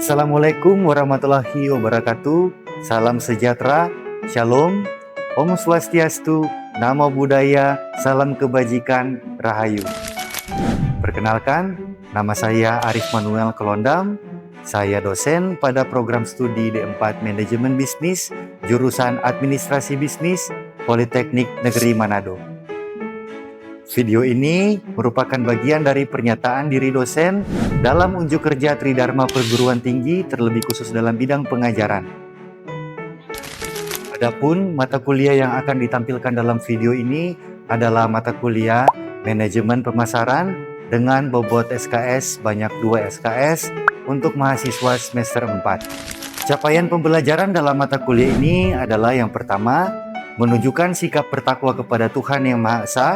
Assalamualaikum warahmatullahi wabarakatuh. Salam sejahtera, Shalom, Om Swastiastu, Namo Buddhaya, Salam Kebajikan, Rahayu. Perkenalkan, nama saya Arif Manuel Kelondam. Saya dosen pada program studi D4 Manajemen Bisnis, jurusan Administrasi Bisnis, Politeknik Negeri Manado. Video ini merupakan bagian dari pernyataan diri dosen dalam unjuk kerja Tridharma Perguruan Tinggi, terlebih khusus dalam bidang pengajaran. Adapun mata kuliah yang akan ditampilkan dalam video ini adalah mata kuliah Manajemen Pemasaran dengan bobot SKS banyak 2 SKS untuk mahasiswa semester 4. Capaian pembelajaran dalam mata kuliah ini adalah yang pertama, menunjukkan sikap bertakwa kepada Tuhan Yang Maha Esa,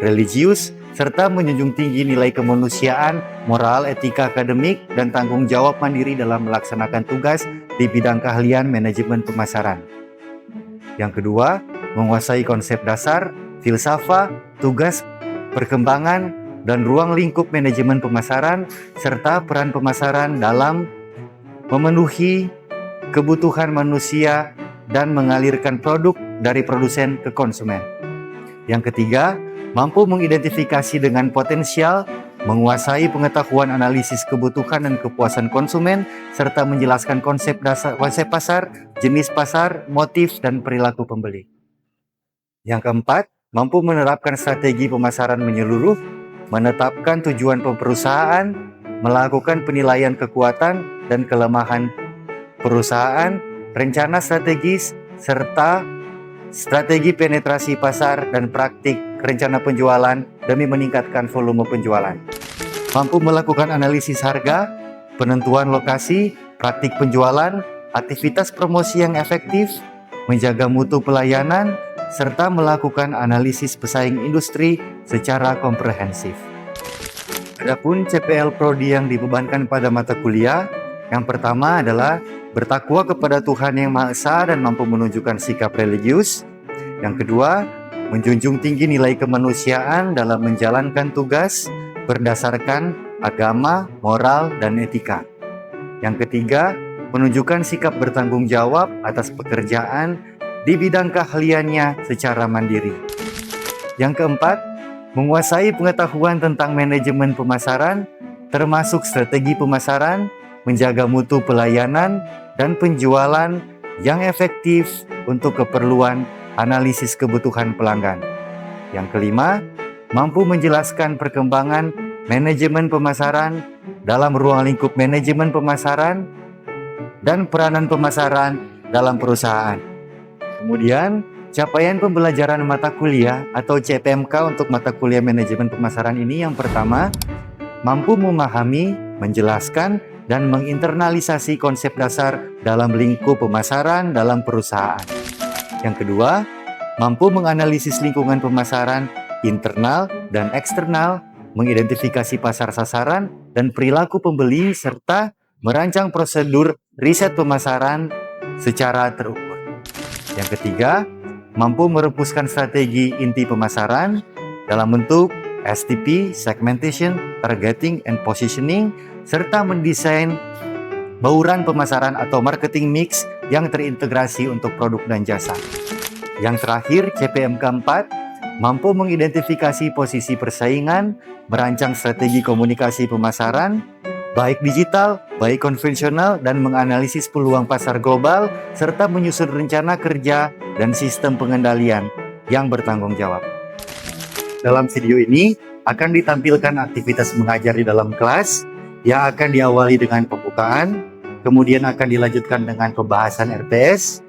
religius, serta menjunjung tinggi nilai kemanusiaan, moral, etika akademik, dan tanggung jawab mandiri dalam melaksanakan tugas di bidang keahlian manajemen pemasaran. Yang kedua, menguasai konsep dasar, filsafat, tugas, perkembangan, dan ruang lingkup manajemen pemasaran, serta peran pemasaran dalam memenuhi kebutuhan manusia dan mengalirkan produk dari produsen ke konsumen. Yang ketiga, mampu mengidentifikasi dengan potensial, menguasai pengetahuan analisis kebutuhan dan kepuasan konsumen, serta menjelaskan konsep pasar, jenis pasar, motif, dan perilaku pembeli. Yang keempat, mampu menerapkan strategi pemasaran menyeluruh, menetapkan tujuan perusahaan, melakukan penilaian kekuatan dan kelemahan perusahaan, rencana strategis, serta strategi penetrasi pasar dan praktik rencana penjualan demi meningkatkan volume penjualan. Mampu melakukan analisis harga, penentuan lokasi, praktik penjualan, aktivitas promosi yang efektif, menjaga mutu pelayanan, serta melakukan analisis pesaing industri secara komprehensif. Adapun CPL Prodi yang dibebankan pada mata kuliah, yang pertama adalah bertakwa kepada Tuhan Yang Maha Esa dan mampu menunjukkan sikap religius. Yang kedua, menjunjung tinggi nilai kemanusiaan dalam menjalankan tugas berdasarkan agama, moral, dan etika. Yang ketiga, menunjukkan sikap bertanggung jawab atas pekerjaan di bidang keahliannya secara mandiri. Yang keempat, menguasai pengetahuan tentang manajemen pemasaran, termasuk strategi pemasaran, menjaga mutu pelayanan dan penjualan yang efektif untuk keperluan analisis kebutuhan pelanggan. Yang kelima, mampu menjelaskan perkembangan manajemen pemasaran dalam ruang lingkup manajemen pemasaran dan peranan pemasaran dalam perusahaan. Kemudian, capaian pembelajaran mata kuliah atau CPMK untuk mata kuliah manajemen pemasaran ini yang pertama, mampu memahami, menjelaskan, dan menginternalisasi konsep dasar dalam lingkup pemasaran dalam perusahaan. Yang kedua, mampu menganalisis lingkungan pemasaran internal dan eksternal, mengidentifikasi pasar sasaran dan perilaku pembeli, serta merancang prosedur riset pemasaran secara terukur. Yang ketiga, mampu merumuskan strategi inti pemasaran dalam bentuk STP, segmentation, targeting, and positioning, serta mendesain bauran pemasaran atau marketing mix yang terintegrasi untuk produk dan jasa. Yang terakhir, CPMK 4, mampu mengidentifikasi posisi persaingan, merancang strategi komunikasi pemasaran, baik digital, baik konvensional, dan menganalisis peluang pasar global, serta menyusun rencana kerja dan sistem pengendalian yang bertanggung jawab. Dalam video ini akan ditampilkan aktivitas mengajar di dalam kelas yang akan diawali dengan pembukaan, kemudian akan dilanjutkan dengan pembahasan RPS,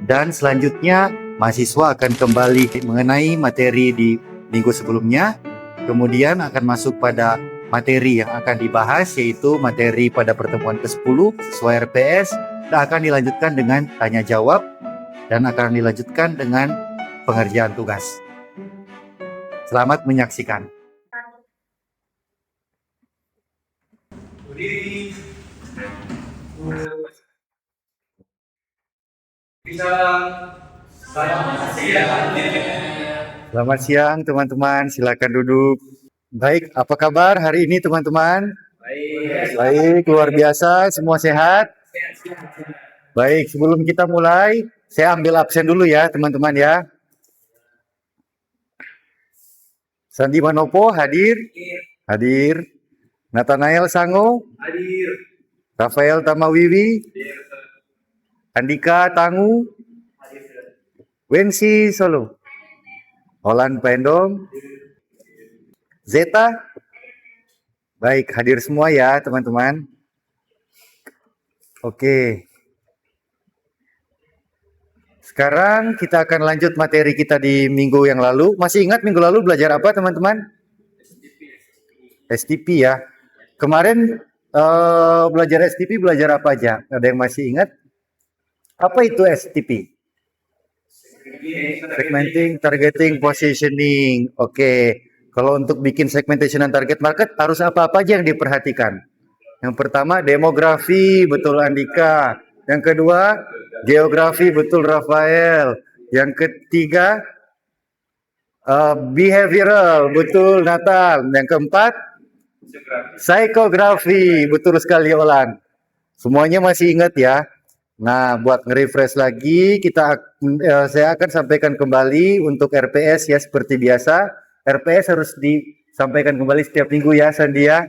dan selanjutnya mahasiswa akan kembali mengenai materi di minggu sebelumnya, kemudian akan masuk pada materi yang akan dibahas, yaitu materi pada pertemuan ke-10 sesuai RPS, dan akan dilanjutkan dengan tanya jawab, dan akan dilanjutkan dengan pengerjaan tugas. Selamat menyaksikan. Selamat siang teman-teman, silakan duduk. Baik, apa kabar hari ini teman-teman? Baik, luar biasa, semua sehat. Baik, sebelum kita mulai, saya ambil absen dulu ya, teman-teman ya. Sandi Manopo hadir? Hadir. Nathanael Sango? Hadir. Rafael Tamawiwi? Andika Tangu? Wensi Solo? Olan Pendom? Zeta? Baik, hadir semua ya teman-teman. Oke. Sekarang kita akan lanjut materi kita di minggu yang lalu. Masih ingat minggu lalu belajar apa teman-teman? STP ya. Kemarin belajar STP belajar apa aja? Ada yang masih ingat? Apa itu STP? Segmenting, targeting, positioning. Oke. Kalau untuk bikin segmentation dan target market harus apa-apa aja yang diperhatikan? Yang pertama demografi, betul Andika. Yang kedua geografi, betul Rafael. Yang ketiga behavioral, betul Nathan. Yang keempat psikografi, betul sekali Olan. Semuanya masih ingat ya? Nah, buat nge-refresh lagi, saya akan sampaikan kembali untuk RPS ya seperti biasa. RPS harus disampaikan kembali setiap minggu ya, Sandi ya.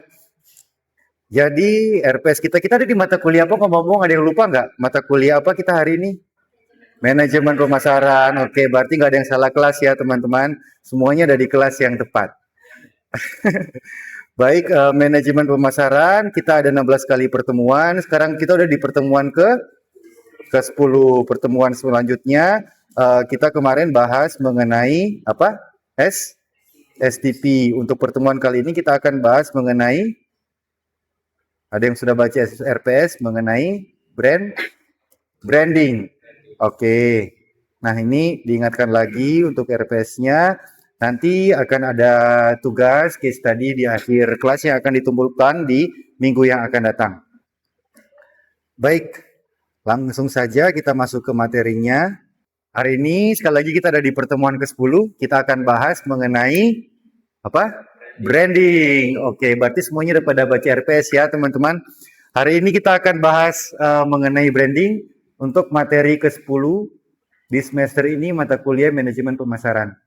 Jadi RPS kita ada di mata kuliah apa? Ngomong-ngomong ada yang lupa nggak? Mata kuliah apa kita hari ini? Manajemen pemasaran. Oke, berarti nggak ada yang salah kelas ya teman-teman. Semuanya ada di kelas yang tepat. Baik, manajemen pemasaran, kita ada 16 kali pertemuan. Sekarang kita udah di pertemuan ke 10 pertemuan selanjutnya. Kita kemarin bahas mengenai apa? STP. Untuk pertemuan kali ini kita akan bahas mengenai, ada yang sudah baca RPS mengenai branding. Oke. Nah, ini diingatkan lagi untuk RPS-nya. Nanti akan ada tugas case study di akhir kelas yang akan ditumpulkan di minggu yang akan datang. Baik, langsung saja kita masuk ke materinya. Hari ini sekali lagi kita ada di pertemuan ke-10. Kita akan bahas mengenai apa? Branding. Oke, berarti semuanya udah pada baca RPS ya teman-teman. Hari ini kita akan bahas mengenai branding untuk materi ke-10 di semester ini, mata kuliah manajemen pemasaran.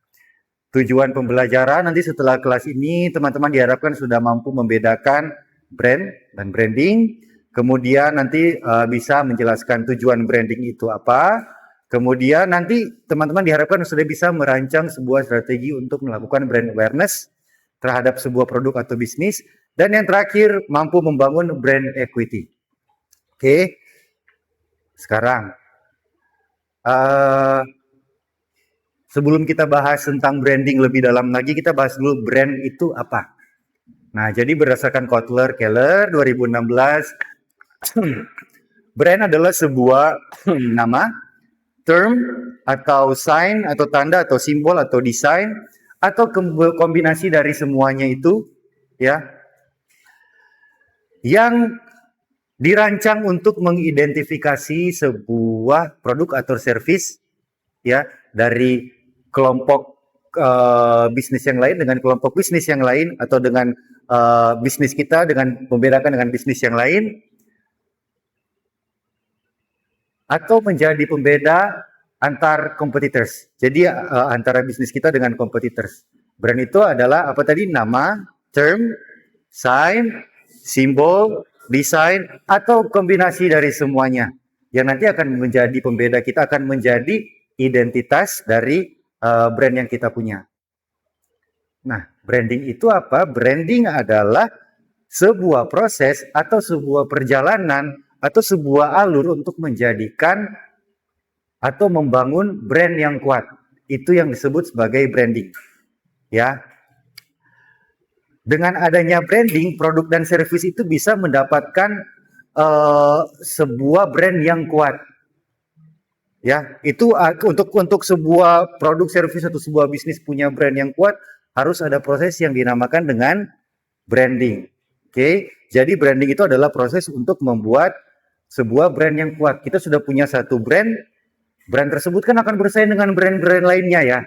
Tujuan pembelajaran nanti setelah kelas ini teman-teman diharapkan sudah mampu membedakan brand dan branding. Kemudian nanti bisa menjelaskan tujuan branding itu apa. Kemudian nanti teman-teman diharapkan sudah bisa merancang sebuah strategi untuk melakukan brand awareness terhadap sebuah produk atau bisnis. Dan yang terakhir, mampu membangun brand equity. Oke. Sekarang, sebelum kita bahas tentang branding lebih dalam lagi, kita bahas dulu brand itu apa. Nah, jadi berdasarkan Kotler Keller 2016, brand adalah sebuah nama, term, atau sign, atau tanda, atau simbol, atau desain, atau kombinasi dari semuanya itu, ya, yang dirancang untuk mengidentifikasi sebuah produk atau service, ya, dari kelompok bisnis yang lain dengan kelompok bisnis yang lain, atau dengan bisnis kita dengan membedakan dengan bisnis yang lain, atau menjadi pembeda antar competitors. Jadi antara bisnis kita dengan competitors. Brand itu adalah apa tadi? Nama, term, sign, simbol, desain, atau kombinasi dari semuanya. Yang nanti akan menjadi pembeda kita, akan menjadi identitas dari brand yang kita punya. Nah, branding itu apa? Branding adalah sebuah proses atau sebuah perjalanan atau sebuah alur untuk menjadikan atau membangun brand yang kuat. Itu yang disebut sebagai branding. Ya. Dengan adanya branding, produk dan service itu bisa mendapatkan sebuah brand yang kuat. Ya, itu untuk sebuah produk, service atau sebuah bisnis punya brand yang kuat, harus ada proses yang dinamakan dengan branding. Oke, jadi branding itu adalah proses untuk membuat sebuah brand yang kuat. Kita sudah punya satu brand tersebut kan akan bersaing dengan brand-brand lainnya ya.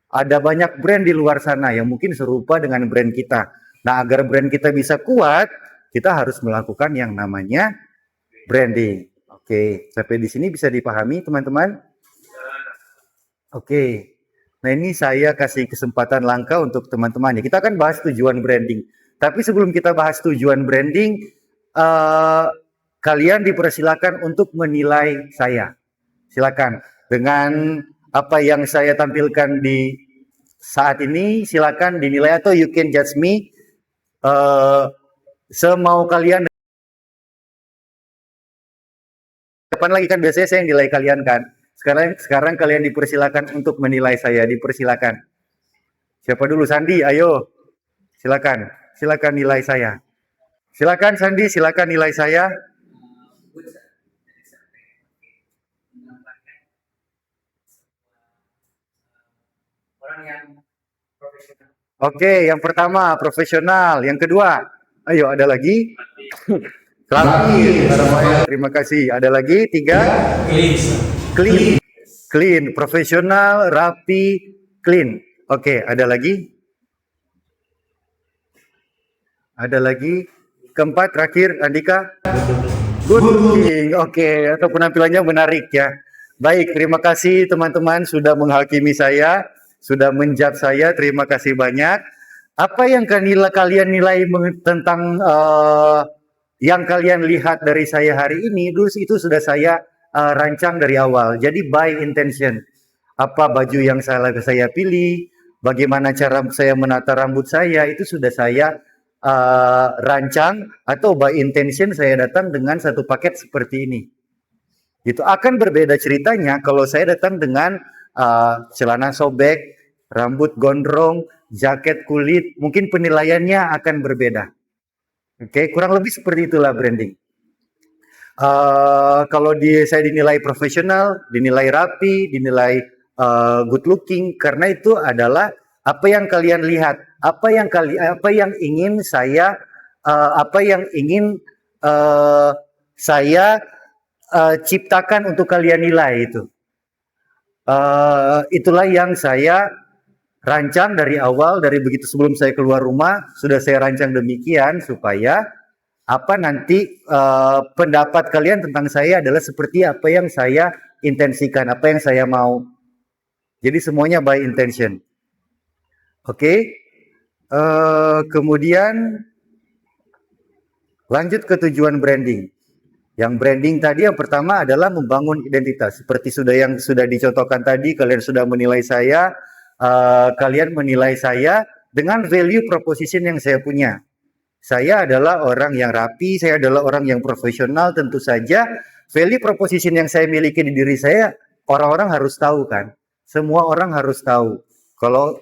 Ada banyak brand di luar sana yang mungkin serupa dengan brand kita. Nah, agar brand kita bisa kuat, kita harus melakukan yang namanya branding. Oke, sampai di sini bisa dipahami teman-teman? Oke. Nah, ini saya kasih kesempatan langka untuk teman-teman ya. Kita akan bahas tujuan branding. Tapi sebelum kita bahas tujuan branding, kalian dipersilakan untuk menilai saya. Silakan. Dengan apa yang saya tampilkan di saat ini, silakan dinilai atau you can judge me semau kalian. Kapan lagi kan biasanya saya yang nilai kalian kan. Sekarang kalian dipersilakan untuk menilai saya, dipersilakan. Siapa dulu? Sandi, ayo. Silakan. Silakan nilai saya. Silakan Sandi, silakan nilai saya. Oke, yang pertama profesional, yang kedua, ayo ada lagi. Rapi, terima kasih. Ada lagi tiga. Clean, clean, profesional, rapi, clean. Oke, ada lagi. Ada lagi. Keempat, terakhir, Andika. Good looking. Oke, atau penampilannya menarik ya. Baik, terima kasih teman-teman sudah menghakimi saya, sudah menjudge saya. Terima kasih banyak. Apa yang kalian nilai tentang yang kalian lihat dari saya hari ini, itu sudah saya rancang dari awal. Jadi by intention. Apa baju yang saya pilih, bagaimana cara saya menata rambut saya, itu sudah saya rancang, atau by intention saya datang dengan satu paket seperti ini. Itu akan berbeda ceritanya kalau saya datang dengan celana sobek, rambut gondrong, jaket kulit, mungkin penilaiannya akan berbeda. Oke, kurang lebih seperti itulah branding. Kalau saya dinilai profesional, dinilai rapi, dinilai good looking, karena itu adalah apa yang kalian lihat, apa yang ingin saya ciptakan untuk kalian nilai itu. Itulah yang saya rancang dari awal, dari begitu sebelum saya keluar rumah sudah saya rancang demikian supaya nanti pendapat kalian tentang saya adalah seperti apa yang saya intensikan, apa yang saya mau. Jadi semuanya by intention. Oke. Kemudian lanjut ke tujuan branding. Yang branding tadi yang pertama adalah membangun identitas. Seperti yang sudah dicontohkan tadi, kalian sudah menilai saya. Kalian menilai saya dengan value proposition yang saya punya. Saya adalah orang yang rapi, saya adalah orang yang profesional, tentu saja value proposition yang saya miliki di diri saya, orang-orang harus tahu kan. Semua orang harus tahu. Kalau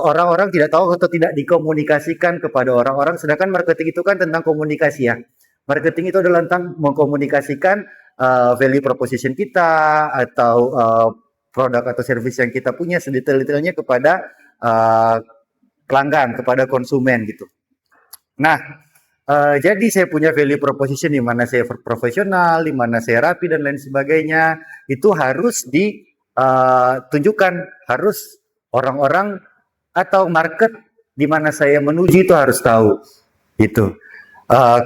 orang-orang tidak tahu atau tidak dikomunikasikan kepada orang-orang, sedangkan marketing itu kan tentang komunikasi ya. Marketing itu adalah tentang mengkomunikasikan value proposition kita atau produk atau service yang kita punya sedetail-detailnya kepada pelanggan, kepada konsumen gitu. Nah, jadi saya punya value proposition di mana saya profesional, di mana saya rapi dan lain sebagainya. Itu harus ditunjukkan, harus orang-orang atau market di mana saya menuju itu harus tahu. Gitu.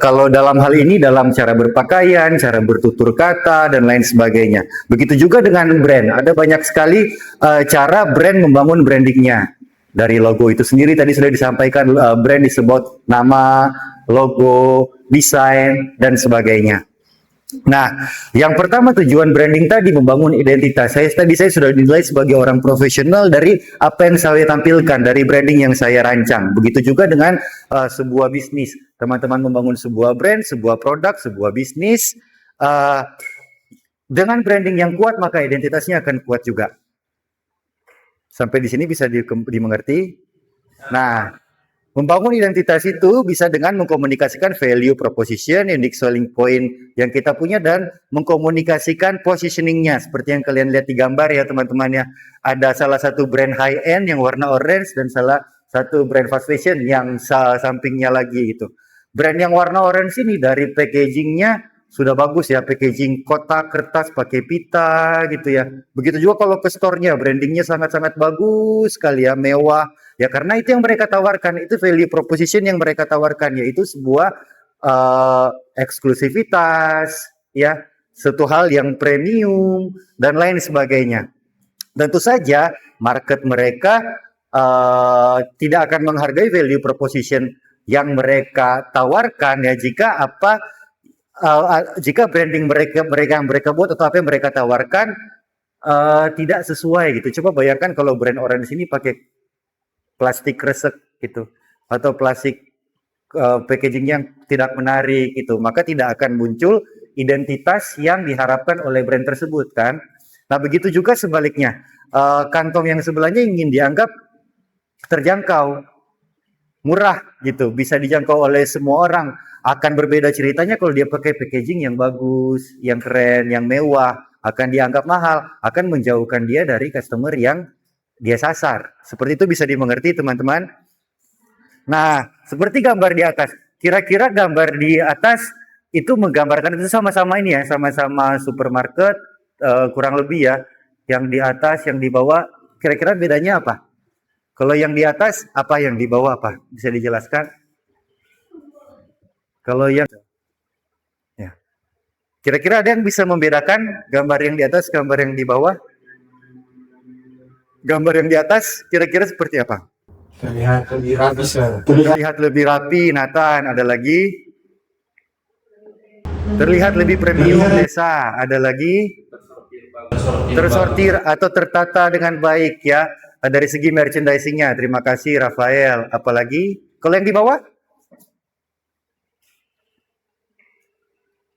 Kalau dalam hal ini dalam cara berpakaian, cara bertutur kata dan lain sebagainya. Begitu juga dengan brand. Ada banyak sekali cara brand membangun brandingnya. Dari logo itu sendiri tadi sudah disampaikan, brand disebut nama, logo, desain dan sebagainya. Nah, yang pertama tujuan branding tadi membangun identitas. Saya sudah dinilai sebagai orang profesional dari apa yang saya tampilkan, dari branding yang saya rancang. Begitu juga dengan sebuah bisnis. Teman-teman membangun sebuah brand, sebuah produk, sebuah bisnis. Dengan branding yang kuat, maka identitasnya akan kuat juga. Sampai di sini bisa dimengerti? Nah, membangun identitas itu bisa dengan mengkomunikasikan value proposition, unique selling point yang kita punya, dan mengkomunikasikan positioningnya. Seperti yang kalian lihat di gambar ya teman-teman ya. Ada salah satu brand high end yang warna orange dan salah satu brand fast fashion yang sampingnya lagi itu. Brand yang warna orange ini dari packagingnya sudah bagus ya, packaging kotak, kertas, pakai pita gitu ya. Begitu juga kalau ke store-nya, brandingnya sangat-sangat bagus sekali ya, mewah. Ya karena itu yang mereka tawarkan, itu value proposition yang mereka tawarkan, yaitu sebuah eksklusivitas, ya, satu hal yang premium, dan lain sebagainya. Tentu saja market mereka tidak akan menghargai value proposition yang mereka tawarkan ya jika branding yang mereka buat atau apa yang mereka tawarkan tidak sesuai gitu. Coba bayangkan kalau brand orange ini pakai plastik kresek gitu atau plastik packaging yang tidak menarik gitu, maka tidak akan muncul identitas yang diharapkan oleh brand tersebut kan. Nah begitu juga sebaliknya, kantong yang sebelahnya ingin dianggap terjangkau, murah gitu, bisa dijangkau oleh semua orang. Akan berbeda ceritanya kalau dia pakai packaging yang bagus, yang keren, yang mewah, akan dianggap mahal, akan menjauhkan dia dari customer yang dia sasar. Seperti itu bisa dimengerti teman-teman. Nah, seperti gambar di atas. Kira-kira gambar di atas itu menggambarkan itu sama-sama ini ya, sama-sama supermarket kurang lebih ya. Yang di atas, yang di bawah, kira-kira bedanya apa? Kalau yang di atas, apa yang di bawah apa? Bisa dijelaskan? Kalau yang ya. Kira-kira ada yang bisa membedakan gambar yang di atas, gambar yang di bawah? Gambar yang di atas kira-kira seperti apa? Terlihat lebih rapi. Terlihat lebih rapi, Nathan. Ada lagi? Terlihat lebih premium, Desa. Ada lagi? Tersortir atau tertata dengan baik ya. Dari segi merchandising-nya. Terima kasih, Rafael. Apalagi? Kalau yang di bawah?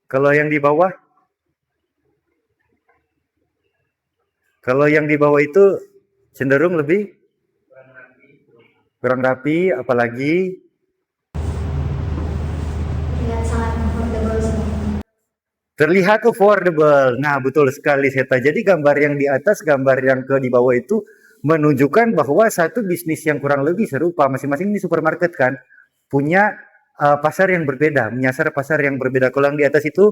Kalau yang di bawah? Kalau yang di bawah itu cenderung lebih kurang rapi, apalagi terlihat affordable. Nah, betul sekali Seta. Jadi gambar yang di atas, gambar yang di bawah itu menunjukkan bahwa satu bisnis yang kurang lebih serupa, masing-masing di supermarket kan, punya pasar yang berbeda, menyasar pasar yang berbeda. Kalau yang di atas itu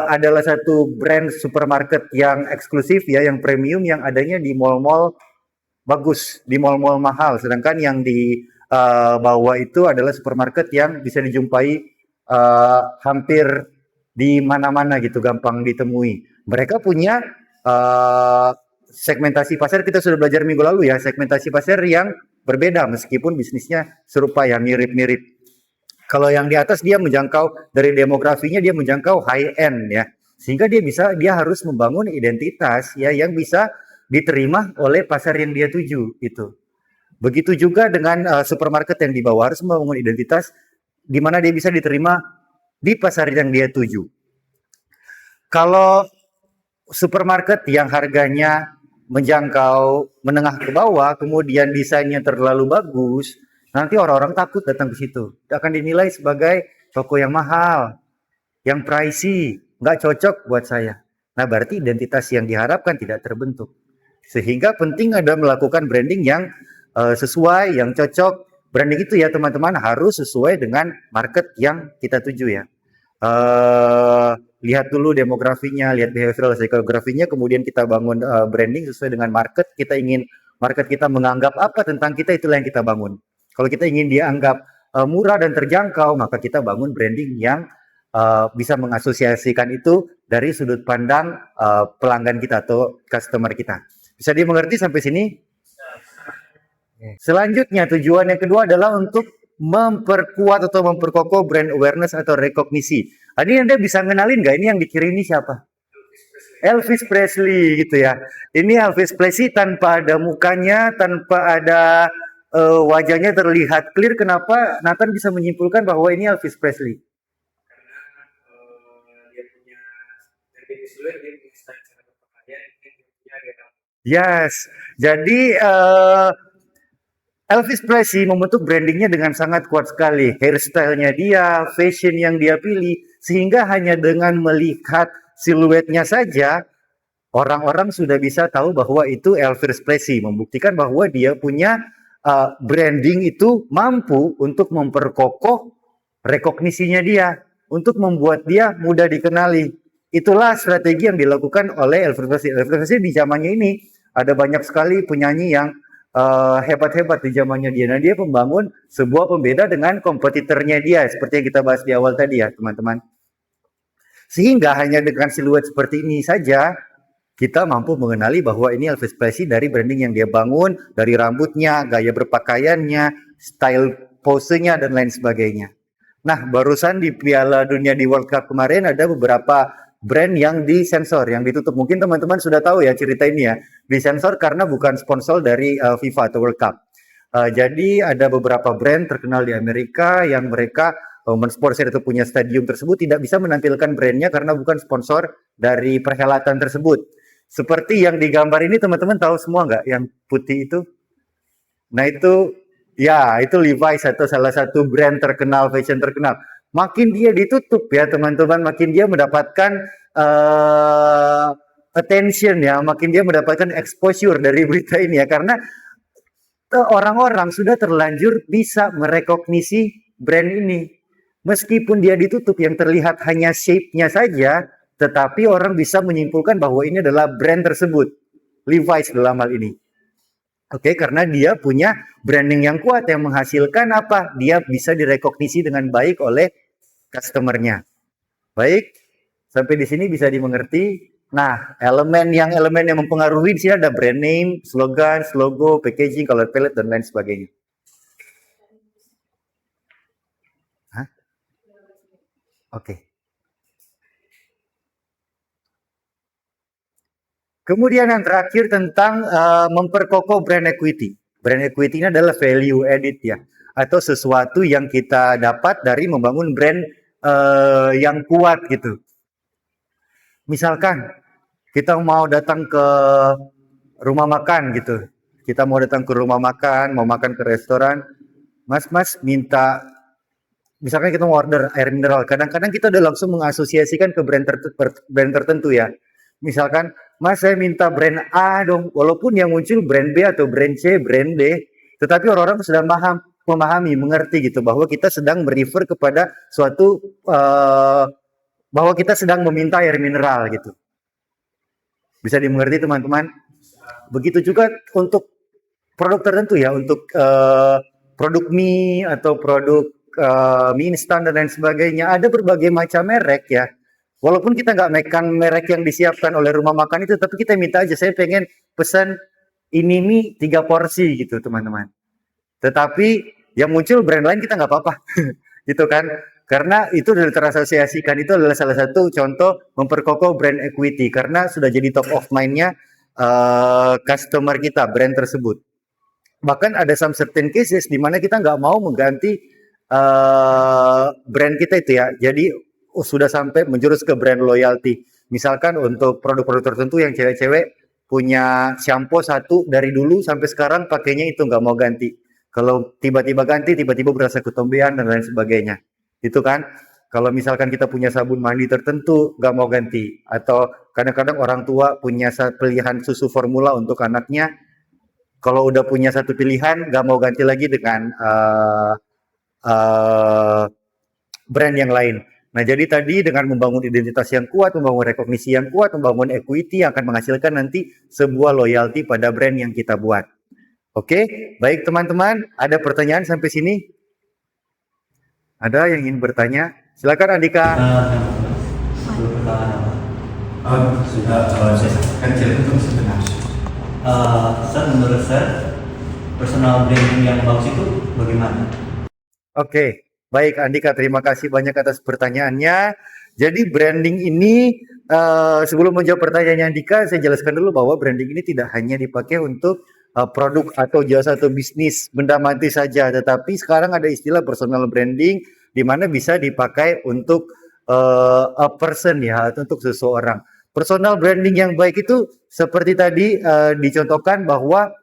adalah satu brand supermarket yang eksklusif ya, yang premium, yang adanya di mall-mall bagus, di mall-mall mahal. Sedangkan yang di bawah itu adalah supermarket yang bisa dijumpai hampir di mana-mana gitu, gampang ditemui. Mereka punya segmentasi pasar, kita sudah belajar minggu lalu ya, segmentasi pasar yang berbeda meskipun bisnisnya serupa ya, mirip-mirip. Kalau yang di atas dia menjangkau dari demografinya, dia menjangkau high end ya, sehingga dia harus membangun identitas ya yang bisa diterima oleh pasar yang dia tuju itu. Begitu juga dengan supermarket yang di bawah, harus membangun identitas di mana dia bisa diterima di pasar yang dia tuju. Kalau supermarket yang harganya menjangkau menengah ke bawah, kemudian desainnya terlalu bagus, nanti orang-orang takut datang ke situ. Akan dinilai sebagai toko yang mahal, yang pricey, nggak cocok buat saya. Nah, berarti identitas yang diharapkan tidak terbentuk. Sehingga penting ada melakukan branding yang sesuai, yang cocok. Branding itu ya teman-teman harus sesuai dengan market yang kita tuju ya. Lihat dulu demografinya, lihat behavioral psychography-nya, kemudian kita bangun branding sesuai dengan market. Kita ingin market kita menganggap apa tentang kita, itulah yang kita bangun. Kalau kita ingin dianggap murah dan terjangkau, maka kita bangun branding yang bisa mengasosiasikan itu dari sudut pandang pelanggan kita atau customer kita. Bisa dimengerti sampai sini? Selanjutnya tujuan yang kedua adalah untuk memperkuat atau memperkokoh brand awareness atau rekognisi. Tadi Anda bisa ngenalin nggak ini yang di kiri ini siapa? Elvis Presley gitu ya. Ini Elvis Presley tanpa ada mukanya, tanpa ada wajahnya terlihat clear. Kenapa Nathan bisa menyimpulkan bahwa ini Elvis Presley? Yes, jadi Elvis Presley membentuk brandingnya dengan sangat kuat sekali. Hairstyle-nya dia, fashion yang dia pilih, sehingga hanya dengan melihat siluetnya saja, orang-orang sudah bisa tahu bahwa itu Elvis Presley, membuktikan bahwa dia punya branding itu mampu untuk memperkokoh rekognisinya dia, untuk membuat dia mudah dikenali. Itulah strategi yang dilakukan oleh Elvis Presley. Elvis Presley di zamannya ini ada banyak sekali penyanyi yang hebat-hebat di zamannya dia. Nah, dia membangun sebuah pembeda dengan kompetitornya dia, seperti yang kita bahas di awal tadi ya, teman-teman. Sehingga hanya dengan siluet seperti ini saja, kita mampu mengenali bahwa ini Elvis Presley dari branding yang dia bangun, dari rambutnya, gaya berpakaiannya, style posenya, dan lain sebagainya. Nah, barusan di Piala Dunia di World Cup kemarin ada beberapa brand yang disensor, yang ditutup. Mungkin teman-teman sudah tahu ya cerita ini ya. Disensor karena bukan sponsor dari FIFA atau World Cup. Jadi ada beberapa brand terkenal di Amerika yang mereka mensponsor atau punya stadium tersebut tidak bisa menampilkan brandnya karena bukan sponsor dari perhelatan tersebut. Seperti yang digambar ini teman-teman tahu semua nggak yang putih itu? Nah itu ya itu Levi's atau salah satu brand terkenal, fashion terkenal. Makin dia ditutup ya teman-teman, makin dia mendapatkan attention ya, makin dia mendapatkan exposure dari berita ini ya, karena orang-orang sudah terlanjur bisa merekognisi brand ini. Meskipun dia ditutup, yang terlihat hanya shape-nya saja, tetapi orang bisa menyimpulkan bahwa ini adalah brand tersebut. Levi's dalam hal ini. Oke, karena dia punya branding yang kuat yang menghasilkan apa? Dia bisa direkognisi dengan baik oleh customer-nya. Baik, sampai di sini bisa dimengerti. Nah, elemen yang mempengaruhi di sini ada brand name, slogan, logo, packaging, color palette, dan lain sebagainya. Hah? Oke. Kemudian yang terakhir tentang memperkokoh brand equity. Brand equity ini adalah value added ya, atau sesuatu yang kita dapat dari membangun brand yang kuat gitu. Misalkan kita mau datang ke rumah makan gitu, kita mau datang ke rumah makan, mau makan ke restoran, mas minta, misalkan kita mau order air mineral, kadang-kadang kita udah langsung mengasosiasikan ke brand tertentu ya. Misalkan, mas saya minta brand A dong, walaupun yang muncul brand B atau brand C, brand D, tetapi orang-orang sudah memahami, mengerti gitu, bahwa kita sedang merefer kepada suatu, bahwa kita sedang meminta air mineral gitu. Bisa dimengerti teman-teman? Begitu juga untuk produk tertentu ya, untuk produk mie atau produk mie instan dan lain sebagainya. Ada berbagai macam merek ya. Walaupun kita nggak makan merek yang disiapkan oleh rumah makan itu, tapi kita minta aja, saya pengen pesan ini mie 3 porsi gitu teman-teman. Tetapi yang muncul brand lain kita nggak apa-apa, gitu kan? Karena itu sudah terasosiasikan, itu adalah salah satu contoh memperkokoh brand equity karena sudah jadi top of mind-nya customer kita, brand tersebut. Bahkan ada some certain cases di mana kita nggak mau mengganti brand kita itu ya. Jadi sudah sampai menjurus ke brand loyalty. Misalkan untuk produk-produk tertentu yang cewek-cewek punya shampoo satu dari dulu sampai sekarang pakainya itu nggak mau ganti. Kalau tiba-tiba ganti, tiba-tiba berasa ketombean dan lain sebagainya. Itu kan. Kalau misalkan kita punya sabun mandi tertentu, nggak mau ganti. Atau kadang-kadang orang tua punya pilihan susu formula untuk anaknya. Kalau udah punya satu pilihan, nggak mau ganti lagi dengan brand yang lain. Nah, jadi tadi dengan membangun identitas yang kuat, membangun rekognisi yang kuat, membangun equity yang akan menghasilkan nanti sebuah loyalty pada brand yang kita buat. Oke, baik teman-teman, ada pertanyaan sampai sini? Ada yang ingin bertanya? Silakan Andika. Sudah kecil itu sebenarnya. Menurut saya personal branding yang bagus itu bagaimana? Oke, baik Andika, terima kasih banyak atas pertanyaannya. Jadi branding ini, sebelum menjawab pertanyaannya Andika, saya jelaskan dulu bahwa branding ini tidak hanya dipakai untuk produk atau jasa atau bisnis benda mati saja, tetapi sekarang ada istilah personal branding di mana bisa dipakai untuk a person ya, atau untuk seseorang. Personal branding yang baik itu seperti tadi dicontohkan bahwa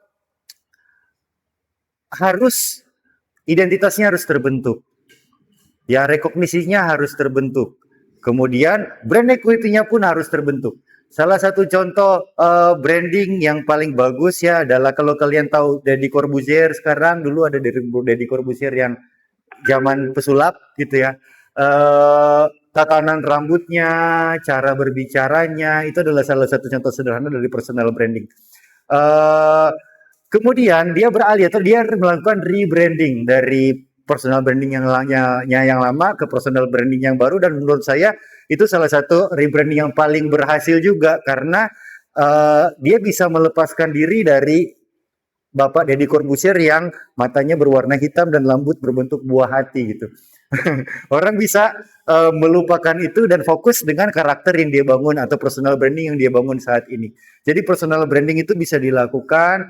harus identitasnya harus terbentuk. Ya, rekognisinya harus terbentuk. Kemudian brand equity-nya pun harus terbentuk. Salah satu contoh branding yang paling bagus ya adalah kalau kalian tahu Deddy Corbuzier sekarang, dulu ada Deddy Corbuzier yang zaman pesulap gitu ya. tatanan rambutnya, cara berbicaranya, itu adalah salah satu contoh sederhana dari personal branding. Eh, Kemudian dia beralih atau dia melakukan rebranding dari personal branding yang lama ke personal branding yang baru, dan menurut saya itu salah satu rebranding yang paling berhasil juga karena dia bisa melepaskan diri dari Bapak Deddy Corbuzier yang matanya berwarna hitam dan rambut berbentuk buah hati gitu. Orang bisa melupakan itu dan fokus dengan karakter yang dia bangun atau personal branding yang dia bangun saat ini. Jadi personal branding itu bisa dilakukan,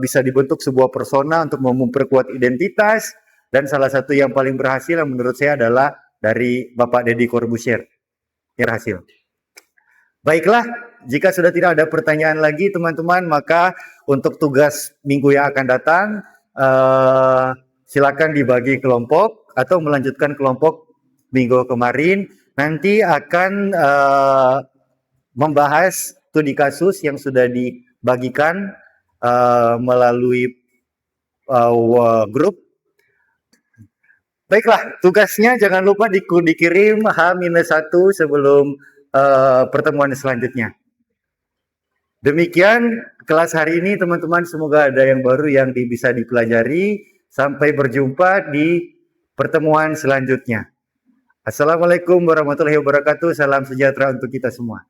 bisa dibentuk sebuah persona untuk memperkuat identitas, dan salah satu yang paling berhasil yang menurut saya adalah dari Bapak Deddy Corbuzier. Ini berhasil. Baiklah, jika sudah tidak ada pertanyaan lagi teman-teman, maka untuk tugas minggu yang akan datang, silakan dibagi kelompok atau melanjutkan kelompok minggu kemarin. Nanti akan membahas studi kasus yang sudah dibagikan melalui grup. Baiklah, tugasnya jangan lupa dikirim H-1 sebelum pertemuan selanjutnya. Demikian kelas hari ini teman-teman, semoga ada yang baru yang bisa dipelajari. Sampai berjumpa di pertemuan selanjutnya. Assalamualaikum warahmatullahi wabarakatuh. Salam sejahtera untuk kita semua.